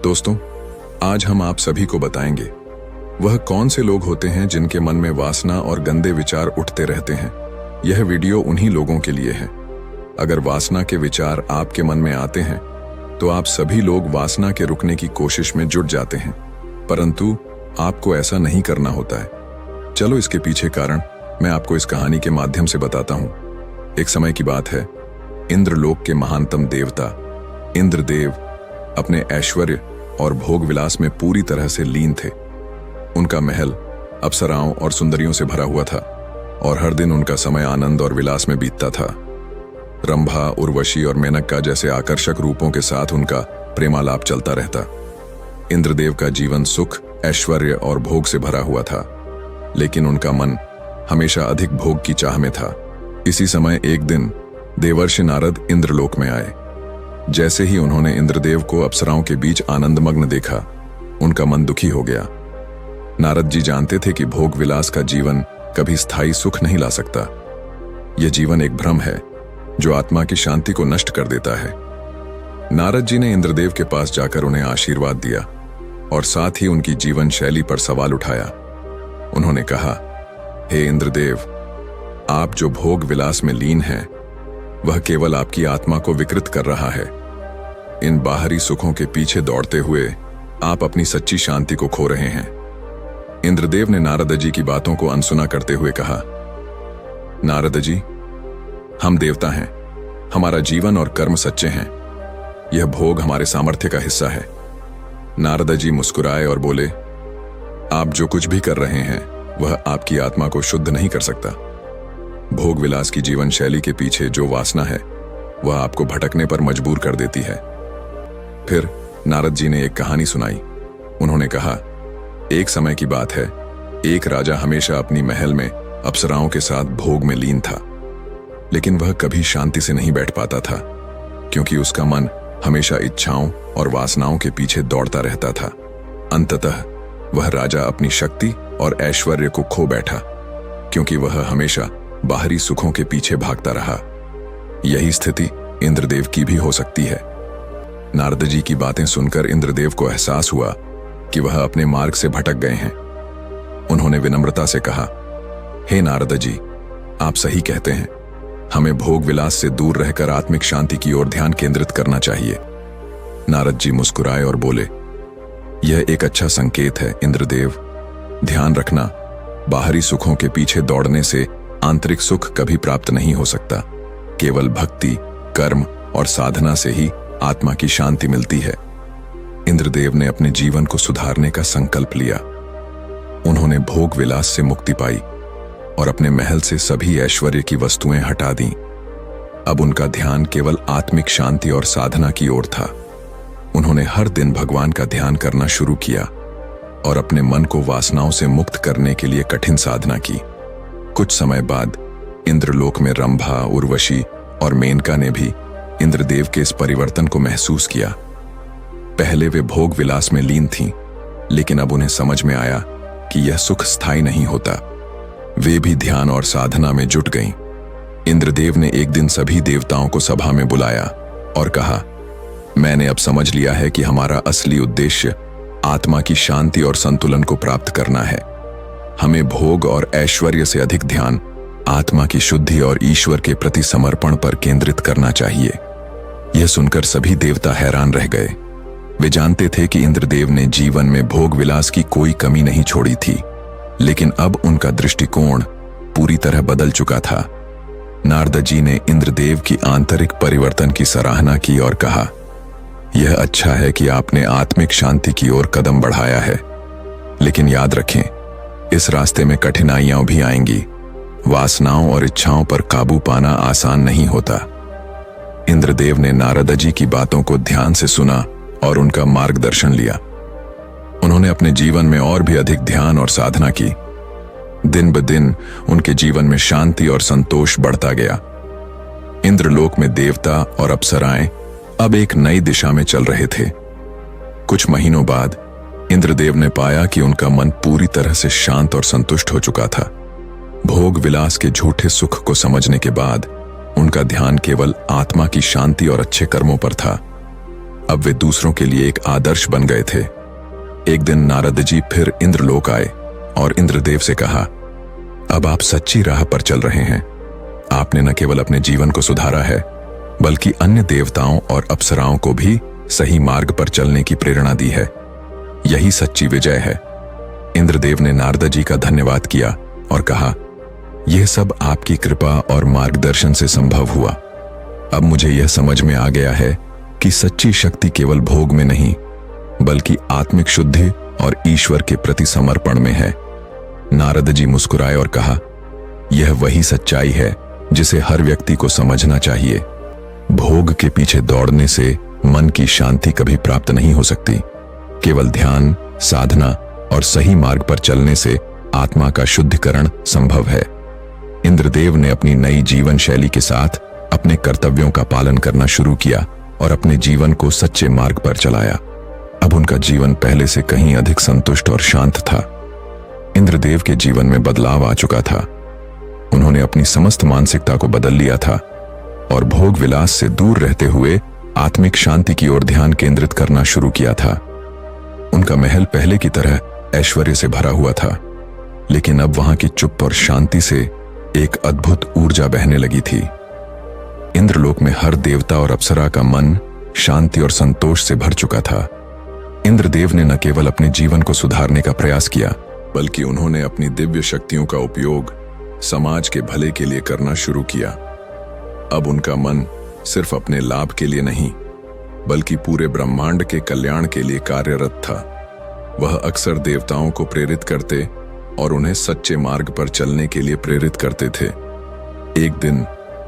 दोस्तों, आज हम आप सभी को बताएंगे वह कौन से लोग होते हैं जिनके मन में वासना और गंदे विचार उठते रहते हैं। यह वीडियो उन्हीं लोगों के लिए है। अगर वासना के विचार आपके मन में आते हैं तो आप सभी लोग वासना के रुकने की कोशिश में जुट जाते हैं, परंतु आपको ऐसा नहीं करना होता है। चलो इसके पीछे कारण मैं आपको इस कहानी के माध्यम से बताता हूं। एक समय की बात है, इंद्रलोक के महानतम देवता इंद्रदेव अपने ऐश्वर्य और भोग विलास में पूरी तरह से लीन थे। उनका महल अप्सराओं और सुंदरियों से भरा हुआ था और हर दिन उनका समय आनंद और विलास में बीतता था। रंभा, उर्वशी और मेनका जैसे आकर्षक रूपों के साथ उनका प्रेमालाप चलता रहता। इंद्रदेव का जीवन सुख, ऐश्वर्य और भोग से भरा हुआ था, लेकिन उनका मन हमेशा अधिक भोग की चाह में था। इसी समय एक दिन देवर्षि नारद इंद्रलोक में आए। जैसे ही उन्होंने इंद्रदेव को अप्सराओं के बीच आनंदमग्न देखा, उनका मन दुखी हो गया। नारद जी जानते थे कि भोग विलास का जीवन कभी स्थायी सुख नहीं ला सकता। यह जीवन एक भ्रम है जो आत्मा की शांति को नष्ट कर देता है। नारद जी ने इंद्रदेव के पास जाकर उन्हें आशीर्वाद दिया और साथ ही उनकी जीवन शैली पर सवाल उठाया। उन्होंने कहा, हे इंद्रदेव, आप जो भोग विलास में लीन हैं, वह केवल आपकी आत्मा को विकृत कर रहा है। इन बाहरी सुखों के पीछे दौड़ते हुए आप अपनी सच्ची शांति को खो रहे हैं। इंद्रदेव ने नारद जी की बातों को अनसुना करते हुए कहा, नारद जी, हम देवता हैं, हमारा जीवन और कर्म सच्चे हैं। यह भोग हमारे सामर्थ्य का हिस्सा है। नारद जी मुस्कुराए और बोले, आप जो कुछ भी कर रहे हैं वह आपकी आत्मा को शुद्ध नहीं कर सकता। भोग विलास की जीवन शैली के पीछे जो वासना है वह आपको भटकने पर मजबूर कर देती है। फिर नारद जी ने एक कहानी सुनाई। उन्होंने कहा, एक समय की बात है, एक राजा हमेशा अपनी महल में अप्सराओं के साथ भोग में लीन था, लेकिन वह कभी शांति से नहीं बैठ पाता था, क्योंकि उसका मन हमेशा इच्छाओं और वासनाओं के पीछे दौड़ता रहता था। अंततः वह राजा अपनी शक्ति और ऐश्वर्य को खो बैठा, क्योंकि वह हमेशा बाहरी सुखों के पीछे भागता रहा। यही स्थिति इंद्रदेव की भी हो सकती है। नारद जी की बातें सुनकर इंद्रदेव को एहसास हुआ कि वह अपने मार्ग से भटक गए हैं। उन्होंने विनम्रता से कहा, हे नारद जी, आप सही कहते हैं, हमें भोग विलास से दूर रहकर आत्मिक शांति की ओर ध्यान केंद्रित करना चाहिए। नारद जी मुस्कुराए और बोले, यह एक अच्छा संकेत है इंद्रदेव। ध्यान रखना, बाहरी सुखों के पीछे दौड़ने से आंतरिक सुख कभी प्राप्त नहीं हो सकता। केवल भक्ति, कर्म और साधना से ही आत्मा की शांति मिलती है। इंद्रदेव ने अपने जीवन को सुधारने का संकल्प लिया। उन्होंने भोग विलास से मुक्ति पाई और अपने महल से सभी ऐश्वर्य की वस्तुएं हटा दी। अब उनका ध्यान केवल आत्मिक शांति और साधना की ओर था। उन्होंने हर दिन भगवान का ध्यान करना शुरू किया और अपने मन को वासनाओं से मुक्त करने के लिए कठिन साधना की। कुछ समय बाद इंद्रलोक में रंभा, उर्वशी और मेनका ने भी इंद्रदेव के इस परिवर्तन को महसूस किया। पहले वे भोग विलास में लीन थीं, लेकिन अब उन्हें समझ में आया कि यह सुख स्थायी नहीं होता। वे भी ध्यान और साधना में जुट गईं। इंद्रदेव ने एक दिन सभी देवताओं को सभा में बुलाया और कहा, मैंने अब समझ लिया है कि हमारा असली उद्देश्य आत्मा की शांति और संतुलन को प्राप्त करना है। हमें भोग और ऐश्वर्य से अधिक ध्यान आत्मा की शुद्धि और ईश्वर के प्रति समर्पण पर केंद्रित करना चाहिए। यह सुनकर सभी देवता हैरान रह गए। वे जानते थे कि इंद्रदेव ने जीवन में भोग विलास की कोई कमी नहीं छोड़ी थी, लेकिन अब उनका दृष्टिकोण पूरी तरह बदल चुका था। नारद जी ने इंद्रदेव की आंतरिक परिवर्तन की सराहना की और कहा, यह अच्छा है कि आपने आत्मिक शांति की ओर कदम बढ़ाया है, लेकिन याद रखें, इस रास्ते में कठिनाइयां भी आएंगी। वासनाओं और इच्छाओं पर काबू पाना आसान नहीं होता। इंद्रदेव ने नारद जी की बातों को ध्यान से सुना और उनका मार्गदर्शन लिया। उन्होंने अपने जीवन में और भी अधिक ध्यान और साधना की। दिन ब दिन उनके जीवन में शांति और संतोष बढ़ता गया। इंद्रलोक में देवता और अप्सराएं अब एक नई दिशा में चल रहे थे। कुछ महीनों बाद इंद्रदेव ने पाया कि उनका मन पूरी तरह से शांत और संतुष्ट हो चुका था। भोग विलास के झूठे सुख को समझने के बाद उनका ध्यान केवल आत्मा की शांति और अच्छे कर्मों पर था। अब वे दूसरों के लिए एक आदर्श बन गए थे। एक दिन नारद जी फिर इंद्रलोक आए और इंद्रदेव से कहा, अब आप सच्ची राह पर चल रहे हैं। आपने न केवल अपने जीवन को सुधारा है, बल्कि अन्य देवताओं और अप्सराओं को भी सही मार्ग पर चलने की प्रेरणा दी है। यही सच्ची विजय है। इंद्रदेव ने नारद जी का धन्यवाद किया और कहा, यह सब आपकी कृपा और मार्गदर्शन से संभव हुआ। अब मुझे यह समझ में आ गया है कि सच्ची शक्ति केवल भोग में नहीं, बल्कि आत्मिक शुद्धि और ईश्वर के प्रति समर्पण में है। नारद जी मुस्कुराए और कहा, यह वही सच्चाई है जिसे हर व्यक्ति को समझना चाहिए। भोग के पीछे दौड़ने से मन की शांति कभी प्राप्त नहीं हो सकती। केवल ध्यान, साधना और सही मार्ग पर चलने से आत्मा का शुद्धिकरण संभव है। इंद्रदेव ने अपनी नई जीवन शैली के साथ अपने कर्तव्यों का पालन करना शुरू किया और अपने जीवन को सच्चे मार्ग पर चलाया। अब उनका जीवन पहले से कहीं अधिक संतुष्ट और शांत था। इंद्रदेव के जीवन में बदलाव आ चुका था। उन्होंने अपनी समस्त मानसिकता को बदल लिया था और भोग विलास से दूर रहते हुए आत्मिक शांति की ओर ध्यान केंद्रित करना शुरू किया था। उनका महल पहले की तरह ऐश्वर्य से भरा हुआ था, लेकिन अब वहां की चुप और शांति से एक अद्भुत ऊर्जा बहने लगी थी। इंद्रलोक में हर देवता और अप्सरा का मन शांति और संतोष से भर चुका था। इंद्रदेव ने न केवल अपने जीवन को सुधारने का प्रयास किया, बल्कि उन्होंने अपनी दिव्य शक्तियों का उपयोग समाज के भले के लिए करना शुरू किया। अब उनका मन सिर्फ अपने लाभ के लिए नहीं, बल्कि पूरे ब्रह्मांड के कल्याण के लिए कार्यरत था। वह अक्सर देवताओं को प्रेरित करते और उन्हें सच्चे मार्ग पर चलने के लिए प्रेरित करते थे। एक दिन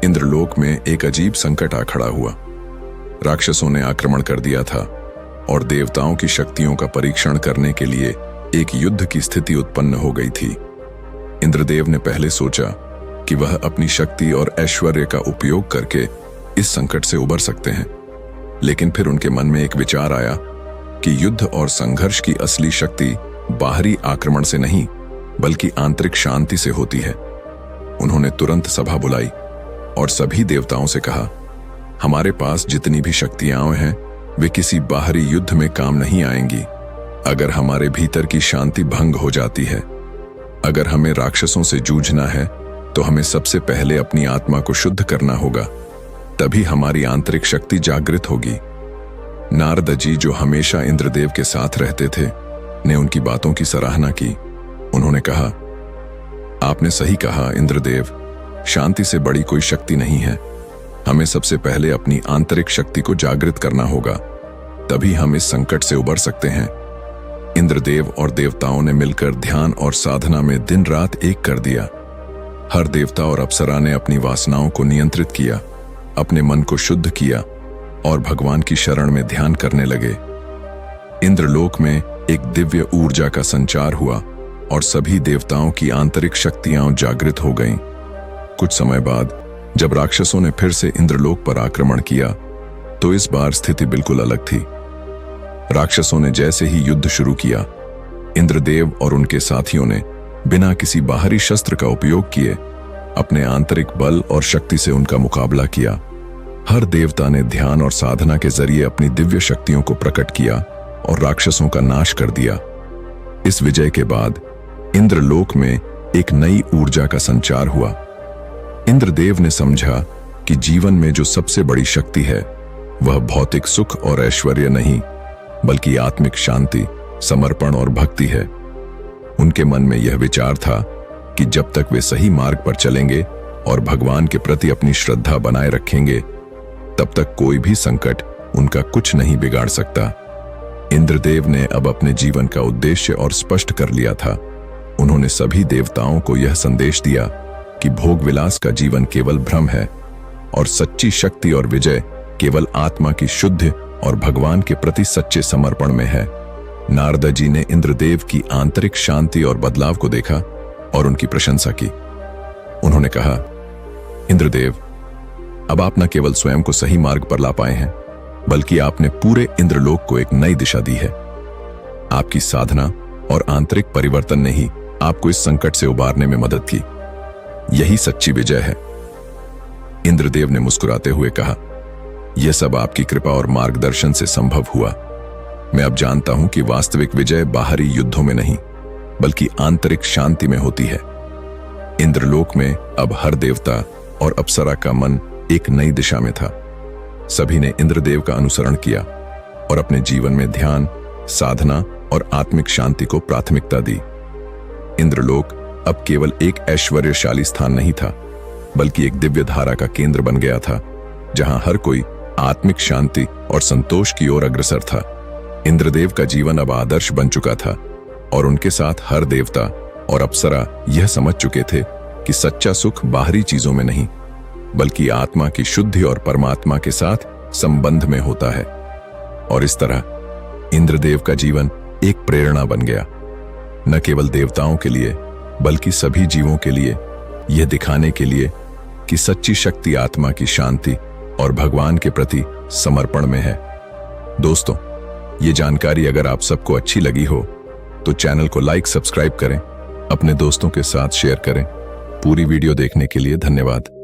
इंद्रलोक में एक अजीब संकट आ खड़ा हुआ। राक्षसों ने आक्रमण कर दिया था और देवताओं की शक्तियों का परीक्षण करने के लिए एक युद्ध की स्थिति उत्पन्न हो गई थी। इंद्रदेव ने पहले सोचा कि वह अपनी शक्ति और ऐश्वर्य का उपयोग करके इस संकट से उबर सकते हैं, लेकिन फिर उनके मन में एक विचार आया कि युद्ध और संघर्ष की असली शक्ति बाहरी आक्रमण से नहीं, बल्कि आंतरिक शांति से होती है। उन्होंने तुरंत सभा बुलाई और सभी देवताओं से कहा, हमारे पास जितनी भी शक्तियां हैं वे किसी बाहरी युद्ध में काम नहीं आएंगी अगर हमारे भीतर की शांति भंग हो जाती है। अगर हमें राक्षसों से जूझना है तो हमें सबसे पहले अपनी आत्मा को शुद्ध करना होगा, तभी हमारी आंतरिक शक्ति जागृत होगी। नारद जी, जो हमेशा इंद्रदेव के साथ रहते थे, ने उनकी बातों की सराहना की। उन्होंने कहा, आपने सही कहा इंद्रदेव, शांति से बड़ी कोई शक्ति नहीं है। हमें सबसे पहले अपनी आंतरिक शक्ति को जागृत करना होगा, तभी हम इस संकट से उबर सकते हैं। इंद्रदेव और देवताओं ने मिलकर ध्यान और साधना में दिन रात एक कर दिया। हर देवता और अप्सरा ने अपनी वासनाओं को नियंत्रित किया, अपने मन को शुद्ध किया और भगवान की शरण में ध्यान करने लगे। इंद्रलोक में एक दिव्य ऊर्जा का संचार हुआ और सभी देवताओं की आंतरिक शक्तियां जागृत हो गईं। कुछ समय बाद जब राक्षसों ने फिर से इंद्रलोक पर आक्रमण किया, तो इस बार स्थिति बिल्कुल अलग थी। राक्षसों ने जैसे ही युद्ध शुरू किया, इंद्रदेव और उनके साथियों ने बिना किसी बाहरी शस्त्र का उपयोग किए अपने आंतरिक बल और शक्ति से उनका मुकाबला किया। हर देवता ने ध्यान और साधना के जरिए अपनी दिव्य शक्तियों को प्रकट किया और राक्षसों का नाश कर दिया। इस विजय के बाद इंद्रलोक में एक नई ऊर्जा का संचार हुआ। इंद्रदेव ने समझा कि जीवन में जो सबसे बड़ी शक्ति है वह भौतिक सुख और ऐश्वर्य नहीं, बल्कि आत्मिक शांति, समर्पण और भक्ति है। उनके मन में यह विचार था कि जब तक वे सही मार्ग पर चलेंगे और भगवान के प्रति अपनी श्रद्धा बनाए रखेंगे, तब तक कोई भी संकट उनका कुछ नहीं बिगाड़ सकता। इंद्रदेव ने अब अपने जीवन का उद्देश्य और स्पष्ट कर लिया था। उन्होंने सभी देवताओं को यह संदेश दिया कि भोग विलास का जीवन केवल भ्रम है और सच्ची शक्ति और विजय केवल आत्मा की शुद्ध और भगवान के प्रति सच्चे समर्पण में है। नारद जी ने इंद्रदेव की आंतरिक शांति और बदलाव को देखा और उनकी प्रशंसा की। उन्होंने कहा, इंद्रदेव, अब आप न केवल स्वयं को सही मार्ग पर ला पाए हैं, बल्कि आपने पूरे इंद्रलोक को एक नई दिशा दी है। आपकी साधना और आंतरिक परिवर्तन ने ही आपको इस संकट से उबारने में मदद की। यही सच्ची विजय है। इंद्रदेव ने मुस्कुराते हुए कहा, यह सब आपकी कृपा और मार्गदर्शन से संभव हुआ। मैं अब जानता हूं कि वास्तविक विजय बाहरी युद्धों में नहीं बल्कि आंतरिक शांति में होती है। इंद्रलोक में अब हर देवता और अप्सरा का मन एक नई दिशा में था। सभी ने इंद्रदेव का अनुसरण किया और अपने जीवन में ध्यान, साधना और आत्मिक शांति को प्राथमिकता दी। इंद्रलोक अब केवल एक ऐश्वर्यशाली स्थान नहीं था बल्कि एक दिव्य धारा का केंद्र बन गया था, जहां हर कोई आत्मिक शांति और संतोष की ओर अग्रसर था। इंद्रदेव का जीवन अब आदर्श बन चुका था और उनके साथ हर देवता और अप्सरा यह समझ चुके थे कि सच्चा सुख बाहरी चीजों में नहीं बल्कि आत्मा की शुद्धि और परमात्मा के साथ संबंध में होता है। और इस तरह इंद्रदेव का जीवन एक प्रेरणा बन गया, न केवल देवताओं के लिए बल्कि सभी जीवों के लिए, यह दिखाने के लिए कि सच्ची शक्ति आत्मा की शांति और भगवान के प्रति समर्पण में है। दोस्तों, ये जानकारी अगर आप सबको अच्छी लगी हो तो चैनल को लाइक, सब्सक्राइब करें, अपने दोस्तों के साथ शेयर करें। पूरी वीडियो देखने के लिए धन्यवाद।